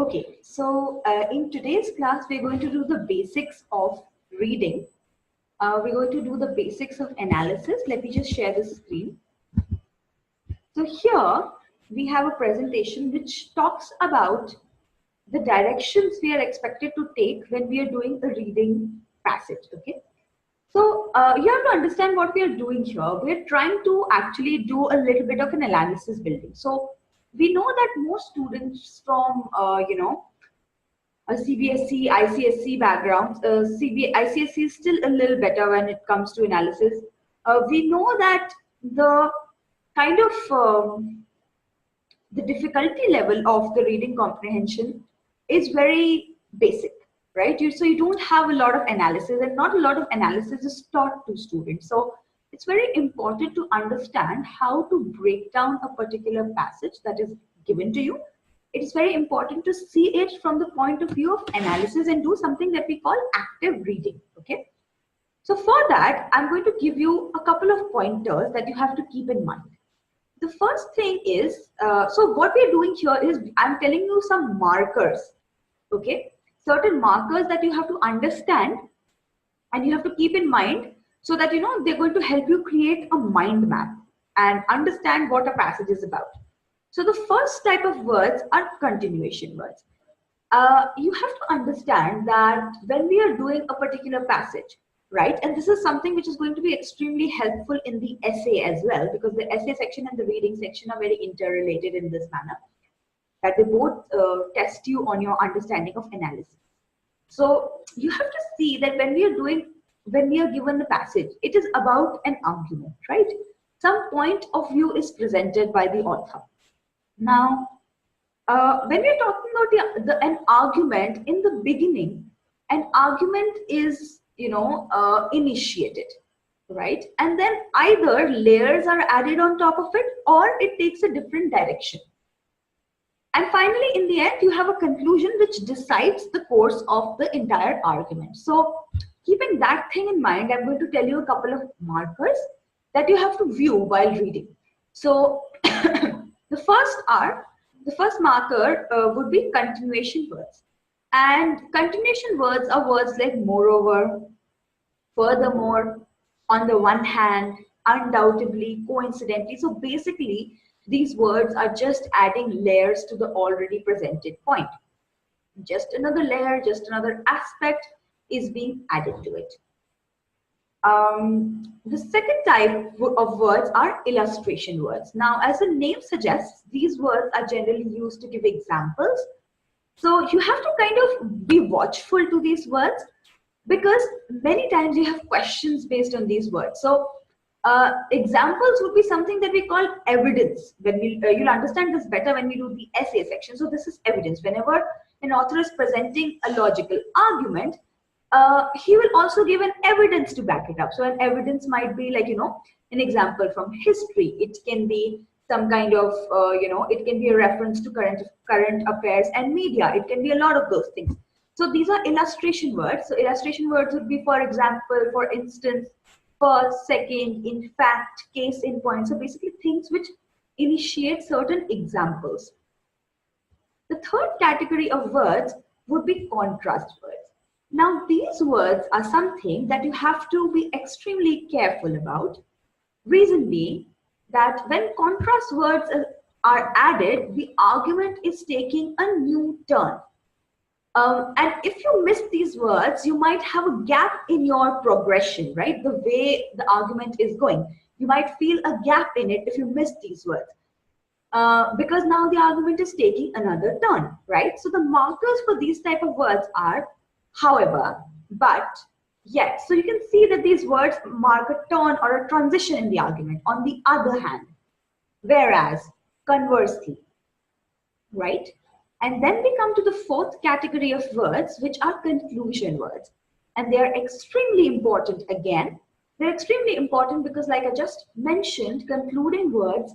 Okay, so in today's class, we're going to do the basics of reading. We're going to do the basics of analysis. Let me just share the screen. So here we have a presentation which talks about the directions we are expected to take when we are doing a reading passage. Okay. So you have to understand what we are doing here. We're trying to actually do a little bit of an analysis building. So we know that most students from, a CBSE, ICSE background, ICSE is still a little better when it comes to analysis. We know that the kind of the difficulty level of the reading comprehension is very basic, right? So you don't have a lot of analysis, and not a lot of analysis is taught to students. So it's very important to understand how to break down a particular passage that is given to you. It is very important to see it from the point of view of analysis and do something that we call active reading. Okay. So for that, I'm going to give you a couple of pointers that you have to keep in mind. The first thing is, so what we're doing here is I'm telling you some markers, okay? Certain markers that you have to understand and you have to keep in mind so that, you know, they're going to help you create a mind map and understand what a passage is about. So the first type of words are continuation words. You have to understand that when we are doing a particular passage, right? And this is something which is going to be extremely helpful in the essay as well, because the essay section and the reading section are very interrelated in this manner, that they both test you on your understanding of analysis. So you have to see that when we are given the passage, it is about an argument, right? Some point of view is presented by the author. Now, when we are talking about an argument, in the beginning, an argument is initiated, right? And then either layers are added on top of it or it takes a different direction. And finally, in the end, you have a conclusion which decides the course of the entire argument. So keeping that thing in mind, I'm going to tell you a couple of markers that you have to view while reading. So the first marker would be continuation words. And continuation words are words like moreover, furthermore, on the one hand, undoubtedly, coincidentally. So basically, these words are just adding layers to the already presented point. Just another layer, just another aspect is being added to it. The second type of words are illustration words. Now, as the name suggests, these words are generally used to give examples. So you have to kind of be watchful to these words, because many times you have questions based on these words. So examples would be something that we call evidence. When you'll understand this better when we do the essay section. So this is evidence. Whenever an author is presenting a logical argument, he will also give an evidence to back it up. So an evidence might be like, an example from history. It can be some kind of, it can be a reference to current affairs and media. It can be a lot of those things. So these are illustration words. So illustration words would be, for example, for instance, for, second, in fact, case in point. So basically things which initiate certain examples. The third category of words would be contrast words. Now, these words are something that you have to be extremely careful about. Reason being that when contrast words are added, the argument is taking a new turn. And if you miss these words, you might have a gap in your progression, right? The way the argument is going. You might feel a gap in it if you miss these words. Because now the argument is taking another turn, right? So the markers for these type of words are however, but, yet. So you can see that these words mark a turn or a transition in the argument. On the other hand, whereas, conversely, right? And then we come to the fourth category of words, which are conclusion words. And they are extremely important again. They're extremely important because, like I just mentioned, concluding words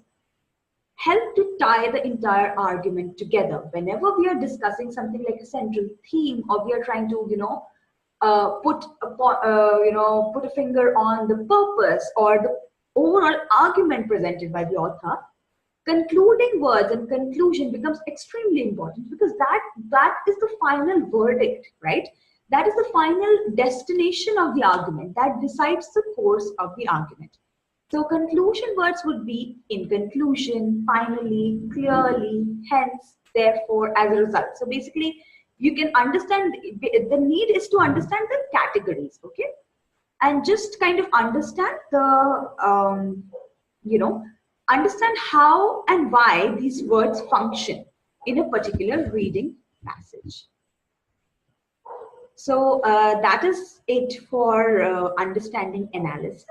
help to tie the entire argument together. Whenever we are discussing something like a central theme, or we are trying to, put a finger on the purpose or the overall argument presented by the author, Concluding words and conclusion becomes extremely important because that is the final verdict, right? That is the final destination of the argument that decides the course of the argument. So conclusion words would be in conclusion, finally, clearly, hence, therefore, as a result. So basically, you can understand, the need is to understand the categories, okay? And just kind of understand understand how and why these words function in a particular reading passage. So that is it for understanding analysis.